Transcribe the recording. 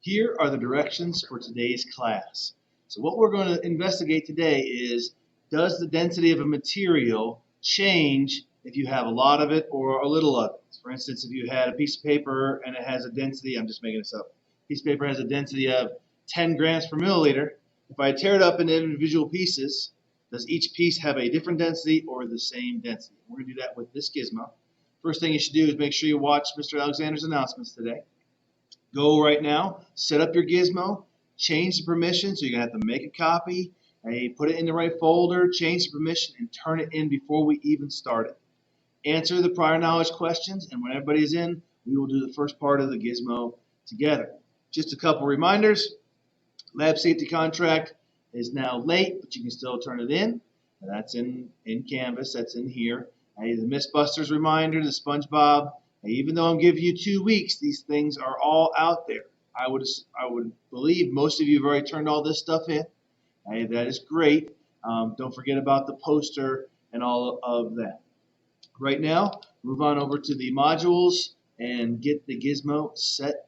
Here are the directions for today's class. So what we're going to investigate today is, does the density of a material change if you have a lot of it or a little of it? For instance, if you had a piece of paper and it has a density, I'm just making this up, piece of paper has a density of 10 grams per milliliter. If I tear it up into individual pieces, does each piece have a different density or the same density? We're going to do that with this gizmo. First thing you should do is make sure you watch Mr. Alexander's announcements today. Go right now, set up your gizmo, change the permission, so you're going to have to make a copy, and put it in the right folder, change the permission, and turn it in before we even start it. Answer the prior knowledge questions, and when everybody's in, we will do the first part of the gizmo together. Just a couple reminders. Lab safety contract is now late, but you can still turn it in. And that's in Canvas, that's in here. The Mythbusters reminder, the SpongeBob. Even though I'm giving you 2 weeks, these things are all out there. I would believe most of you have already turned all this stuff in. That is great. Don't forget about the poster and all of that. Right now, move on over to the modules and get the gizmo set